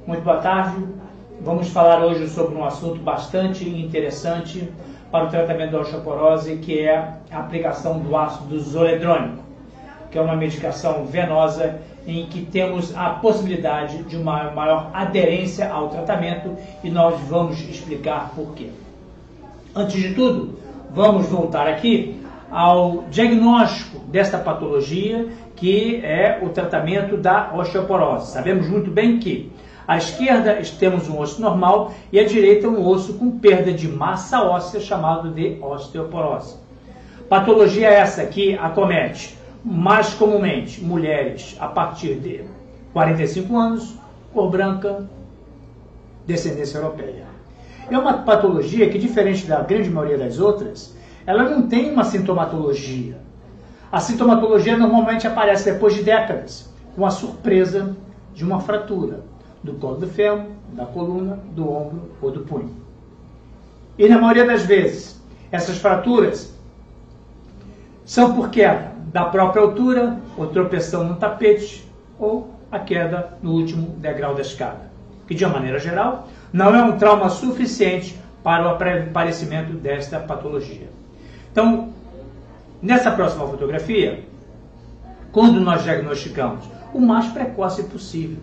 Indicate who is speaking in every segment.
Speaker 1: Muito boa tarde. Vamos falar hoje sobre um assunto bastante interessante para o tratamento da osteoporose, que é a aplicação do ácido zoledrônico, que é uma medicação venosa em que temos a possibilidade de uma maior aderência ao tratamento e nós vamos explicar por quê. Antes de tudo, vamos voltar aqui ao diagnóstico desta patologia, que é o tratamento da osteoporose. Sabemos muito bem que à esquerda temos um osso normal e à direita um osso com perda de massa óssea, chamado de osteoporose. Patologia essa que acomete mais comumente mulheres a partir de 45 anos, cor branca, descendência europeia. É uma patologia que, diferente da grande maioria das outras, ela não tem uma sintomatologia. A sintomatologia normalmente aparece depois de décadas, com a surpresa de uma fratura do colo do fêmur, da coluna, do ombro ou do punho. E na maioria das vezes, essas fraturas são por queda da própria altura, ou tropeção no tapete, ou a queda no último degrau da escada, que de uma maneira geral não é um trauma suficiente para o aparecimento desta patologia. Então, nessa próxima fotografia, quando nós diagnosticamos o mais precoce possível,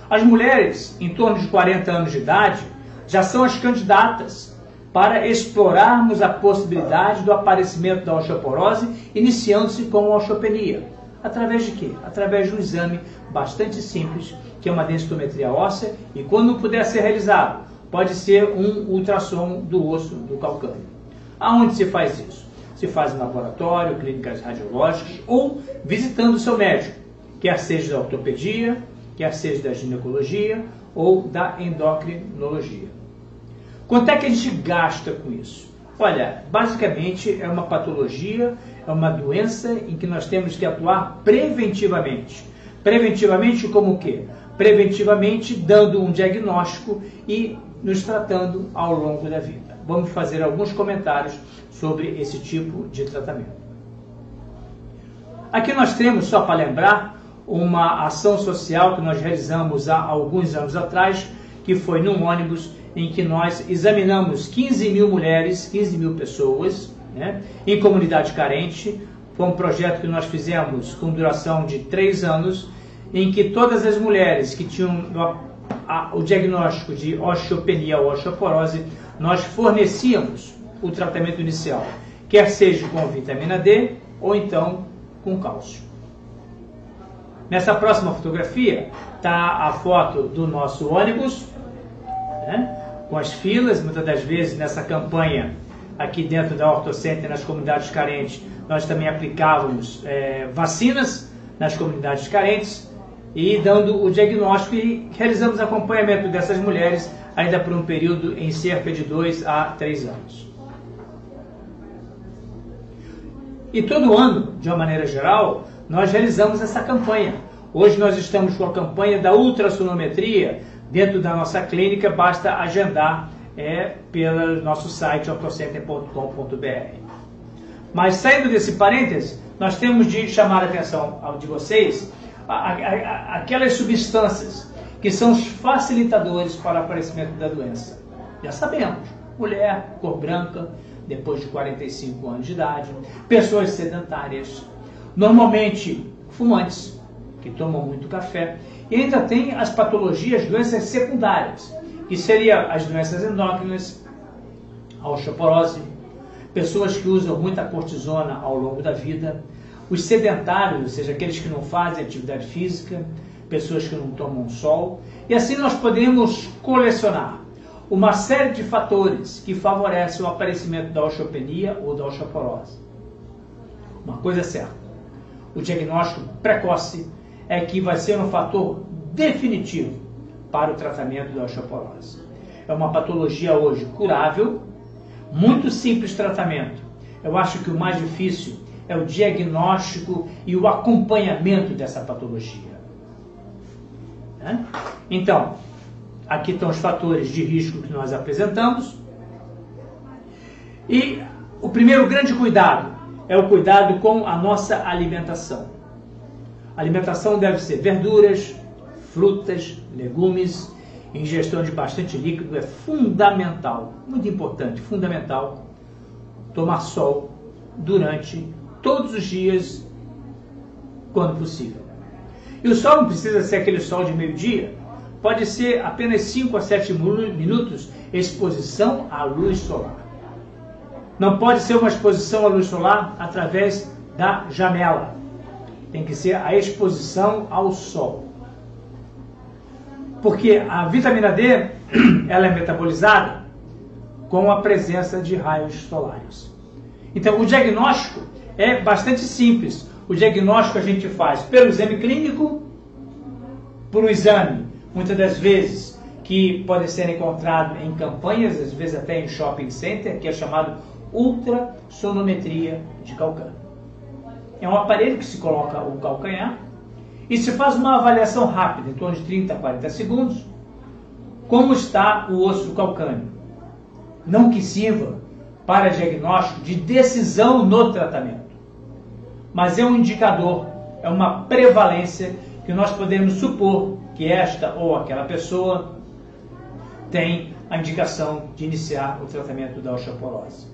Speaker 1: as mulheres em torno de 40 anos de idade já são as candidatas para explorarmos a possibilidade do aparecimento da osteoporose, iniciando-se com a osteopenia. Através de quê? Através de um exame bastante simples, que é uma densitometria óssea, e quando não puder ser realizado, pode ser um ultrassom do osso do calcâneo. Aonde se faz isso? Se faz em laboratório, clínicas radiológicas ou visitando o seu médico, quer seja da ortopedia, quer seja da ginecologia ou da endocrinologia. Quanto é que a gente gasta com isso? Olha, basicamente é uma patologia, é uma doença em que nós temos que atuar preventivamente. Preventivamente como o quê? Preventivamente dando um diagnóstico e nos tratando ao longo da vida. Vamos fazer alguns comentários sobre esse tipo de tratamento. Aqui nós temos, só para lembrar, uma ação social que nós realizamos há alguns anos atrás, que foi num ônibus em que nós examinamos 15 mil mulheres, 15 mil pessoas, né, em comunidade carente. Foi um projeto que nós fizemos com duração de 3 anos, em que todas as mulheres que tinham o diagnóstico de osteopenia ou osteoporose, nós fornecíamos o tratamento inicial, quer seja com vitamina D ou então com cálcio. Nessa próxima fotografia está a foto do nosso ônibus, né, com as filas. Muitas das vezes nessa campanha aqui dentro da OrtoCenter, nas comunidades carentes, nós também aplicávamos vacinas nas comunidades carentes e dando o diagnóstico e realizamos acompanhamento dessas mulheres ainda por um período em cerca de 2 a 3 anos. E todo ano, de uma maneira geral, nós realizamos essa campanha. Hoje nós estamos com a campanha da ultrassonometria dentro da nossa clínica, basta agendar pelo nosso site ortocenter.com.br. Mas saindo desse parêntese, nós temos de chamar a atenção de vocês aquelas substâncias que são os facilitadores para o aparecimento da doença. Já sabemos, mulher, cor branca, depois de 45 anos de idade, pessoas sedentárias, normalmente fumantes, que tomam muito café, e ainda tem as patologias, doenças secundárias, que seriam as doenças endócrinas, a osteoporose, pessoas que usam muita cortisona ao longo da vida, os sedentários, ou seja, aqueles que não fazem atividade física, pessoas que não tomam sol, e assim nós podemos colecionar uma série de fatores que favorecem o aparecimento da osteopenia ou da osteoporose. Uma coisa é certa, o diagnóstico precoce é que vai ser um fator definitivo para o tratamento da osteoporose. É uma patologia hoje curável, muito simples tratamento. Eu acho que o mais difícil é o diagnóstico e o acompanhamento dessa patologia. Então, aqui estão os fatores de risco que nós apresentamos. E o primeiro grande cuidado é o cuidado com a nossa alimentação. A alimentação deve ser verduras, frutas, legumes, ingestão de bastante líquido é fundamental, muito importante, fundamental, tomar sol durante todos os dias, quando possível. E o sol não precisa ser aquele sol de meio-dia, pode ser apenas 5 a 7 minutos exposição à luz solar. Não pode ser uma exposição à luz solar através da janela. Tem que ser a exposição ao sol. Porque a vitamina D, ela é metabolizada com a presença de raios solares. Então, o diagnóstico é bastante simples. O diagnóstico a gente faz pelo exame clínico, por um exame, muitas das vezes, que pode ser encontrado em campanhas, às vezes até em shopping center, que é chamado ultrassonometria de calcânio. É um aparelho que se coloca o calcanhar e se faz uma avaliação rápida, em torno de 30 a 40 segundos, como está o osso do calcânio. Não que sirva para diagnóstico de decisão no tratamento, mas é um indicador, é uma prevalência que nós podemos supor que esta ou aquela pessoa tem a indicação de iniciar o tratamento da osteoporose.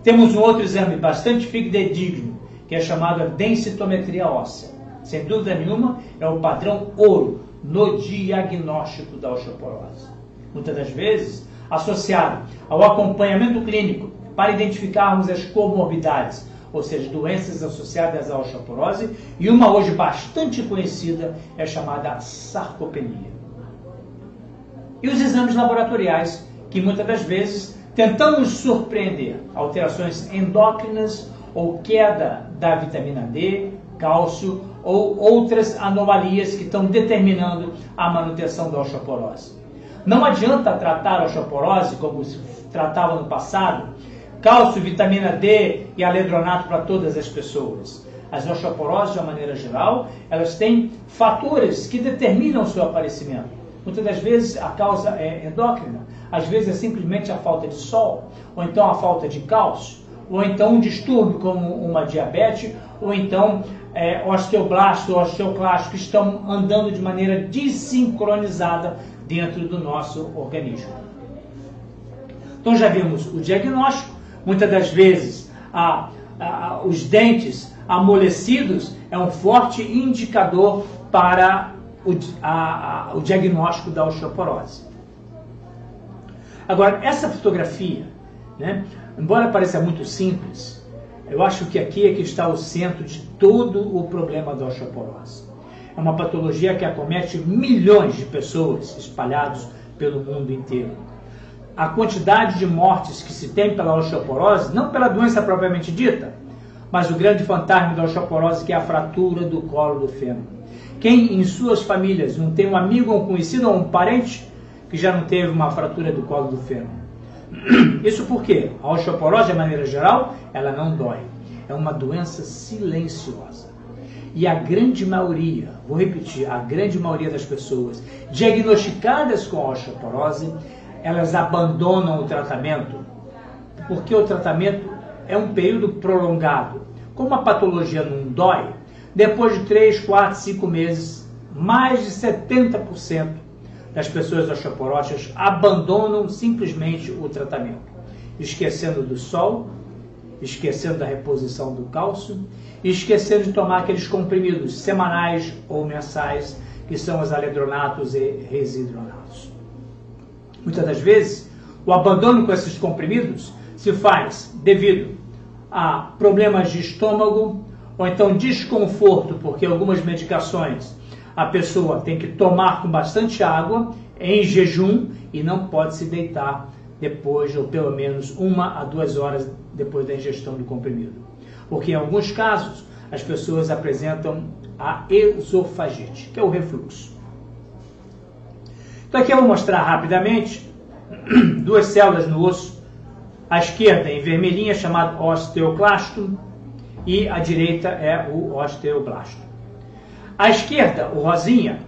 Speaker 1: Temos um outro exame bastante fidedigno, que é chamado densitometria óssea. Sem dúvida nenhuma, é o padrão ouro no diagnóstico da osteoporose. Muitas das vezes, associado ao acompanhamento clínico para identificarmos as comorbidades, ou seja, doenças associadas à osteoporose, e uma hoje bastante conhecida é chamada sarcopenia. E os exames laboratoriais, que muitas das vezes tentamos surpreender alterações endócrinas ou queda da vitamina D, cálcio ou outras anomalias que estão determinando a manutenção da osteoporose. Não adianta tratar a osteoporose como se tratava no passado, cálcio, vitamina D e aledronato para todas as pessoas. As osteoporoses, de uma maneira geral, elas têm fatores que determinam o seu aparecimento. Muitas das vezes a causa é endócrina, às vezes é simplesmente a falta de sol, ou então a falta de cálcio, ou então um distúrbio como uma diabetes, ou então osteoblasto ou osteoclasto que estão andando de maneira desincronizada dentro do nosso organismo. Então já vimos o diagnóstico, muitas das vezes os dentes amolecidos é um forte indicador para o diagnóstico da osteoporose. Agora, essa fotografia, né, embora pareça muito simples, eu acho que aqui é que está o centro de todo o problema da osteoporose. É uma patologia que acomete milhões de pessoas espalhadas pelo mundo inteiro. A quantidade de mortes que se tem pela osteoporose, não pela doença propriamente dita, mas o grande fantasma da osteoporose, que é a fratura do colo do fêmur. Quem em suas famílias não tem um amigo, um conhecido ou um parente que já não teve uma fratura do colo do fêmur? Isso porque a osteoporose, de maneira geral, ela não dói. É uma doença silenciosa. E a grande maioria, vou repetir, a grande maioria das pessoas diagnosticadas com osteoporose, elas abandonam o tratamento, porque o tratamento é um período prolongado. Como a patologia não dói, depois de 3, 4, 5 meses, mais de 70% das pessoas osteoporóticas abandonam simplesmente o tratamento, esquecendo do sol, esquecendo da reposição do cálcio, e esquecendo de tomar aqueles comprimidos semanais ou mensais, que são os aledronatos e residronatos. Muitas das vezes, o abandono com esses comprimidos se faz devido a problemas de estômago, ou então desconforto, porque algumas medicações a pessoa tem que tomar com bastante água, em jejum, e não pode se deitar depois, ou pelo menos 1 a 2 horas depois da ingestão do comprimido. Porque em alguns casos, as pessoas apresentam a esofagite, que é o refluxo. Então aqui eu vou mostrar rapidamente 2 células no osso. A esquerda, em vermelhinha, é chamado osteoclasto, e a direita é o osteoblasto. A esquerda, o rosinha,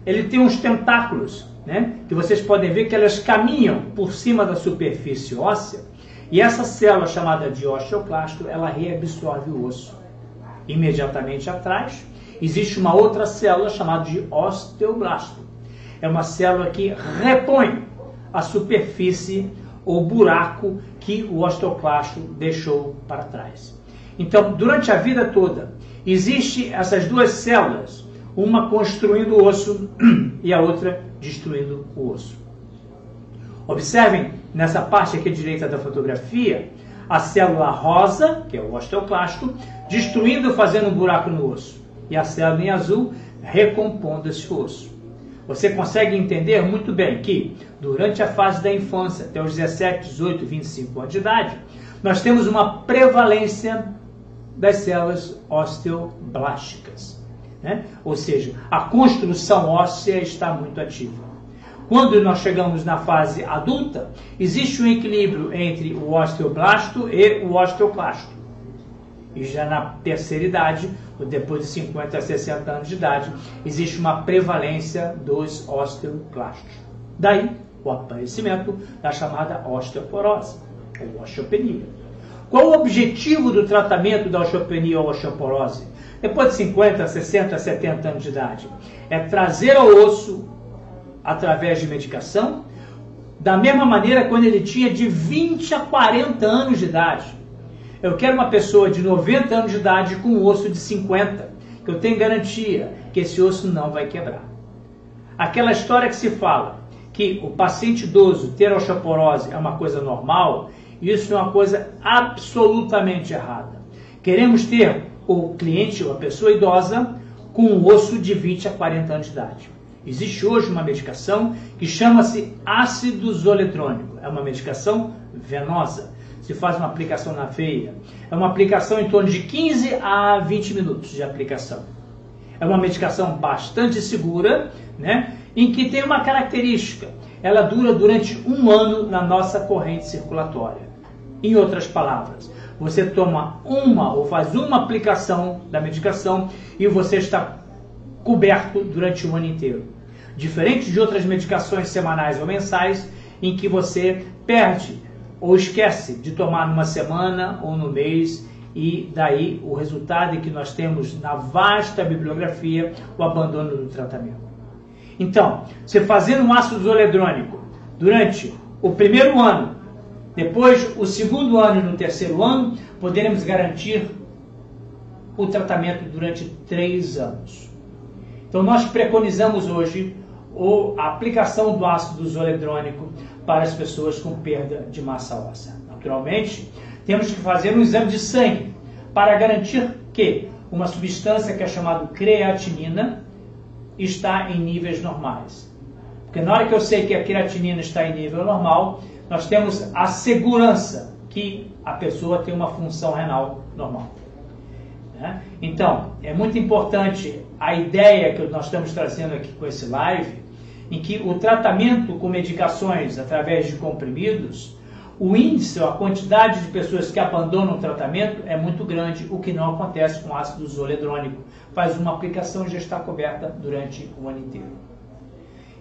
Speaker 1: ele tem uns tentáculos, né, que vocês podem ver que elas caminham por cima da superfície óssea, e essa célula chamada de osteoclasto, ela reabsorve o osso imediatamente atrás, existe uma outra célula chamada de osteoblasto. É uma célula que repõe a superfície ou buraco que o osteoclasto deixou para trás. Então, durante a vida toda, existem essas duas células, uma construindo o osso e a outra destruindo o osso. Observem, nessa parte aqui à direita da fotografia, a célula rosa, que é o osteoclasto, destruindo, fazendo um buraco no osso. E a célula em azul, recompondo esse osso. Você consegue entender muito bem que, durante a fase da infância, até os 17, 18, 25 anos de idade, nós temos uma prevalência das células osteoblásticas, né? Ou seja, a construção óssea está muito ativa. Quando nós chegamos na fase adulta, existe um equilíbrio entre o osteoblasto e o osteoclasto. E já na terceira idade, depois de 50 a 60 anos de idade, existe uma prevalência dos osteoclastos. Daí o aparecimento da chamada osteoporose, ou osteopenia. Qual o objetivo do tratamento da osteopenia ou osteoporose? Depois de 50, 60, 70 anos de idade, é trazer ao osso, através de medicação, da mesma maneira quando ele tinha de 20 a 40 anos de idade. Eu quero uma pessoa de 90 anos de idade com um osso de 50, que eu tenho garantia que esse osso não vai quebrar. Aquela história que se fala que o paciente idoso ter osteoporose é uma coisa normal, isso é uma coisa absolutamente errada. Queremos ter o cliente ou a pessoa idosa com um osso de 20 a 40 anos de idade. Existe hoje uma medicação que chama-se ácido zoledrônico. É uma medicação venosa. Se faz uma aplicação na veia. É uma aplicação em torno de 15 a 20 minutos de aplicação. É uma medicação bastante segura, né? Em que tem uma característica. Ela dura durante 1 ano na nossa corrente circulatória. Em outras palavras, você toma uma ou faz uma aplicação da medicação e você está coberto durante o ano inteiro. Diferente de outras medicações semanais ou mensais, em que você perde ou esquece de tomar numa semana ou no mês, e daí o resultado é que nós temos na vasta bibliografia o abandono do tratamento. Então, você fazendo um ácido zoledrônico durante o primeiro ano, depois o segundo ano e no terceiro ano, poderemos garantir o tratamento durante 3 anos. Então nós preconizamos hoje a aplicação do ácido zoledrônico para as pessoas com perda de massa óssea. Naturalmente, temos que fazer um exame de sangue para garantir que uma substância que é chamada creatinina está em níveis normais. Porque na hora que eu sei que a creatinina está em nível normal, nós temos a segurança que a pessoa tem uma função renal normal. Então, é muito importante a ideia que nós estamos trazendo aqui com esse live, em que o tratamento com medicações através de comprimidos, o índice, a quantidade de pessoas que abandonam o tratamento é muito grande, o que não acontece com ácido zoledrônico. Faz uma aplicação e já está coberta durante o ano inteiro.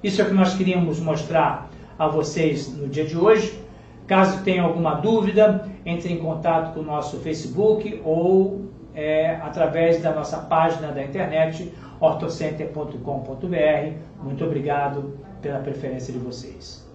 Speaker 1: Isso é o que nós queríamos mostrar a vocês no dia de hoje. Caso tenha alguma dúvida, entre em contato com o nosso Facebook ou através da nossa página da internet, ortocenter.com.br. Muito obrigado pela preferência de vocês.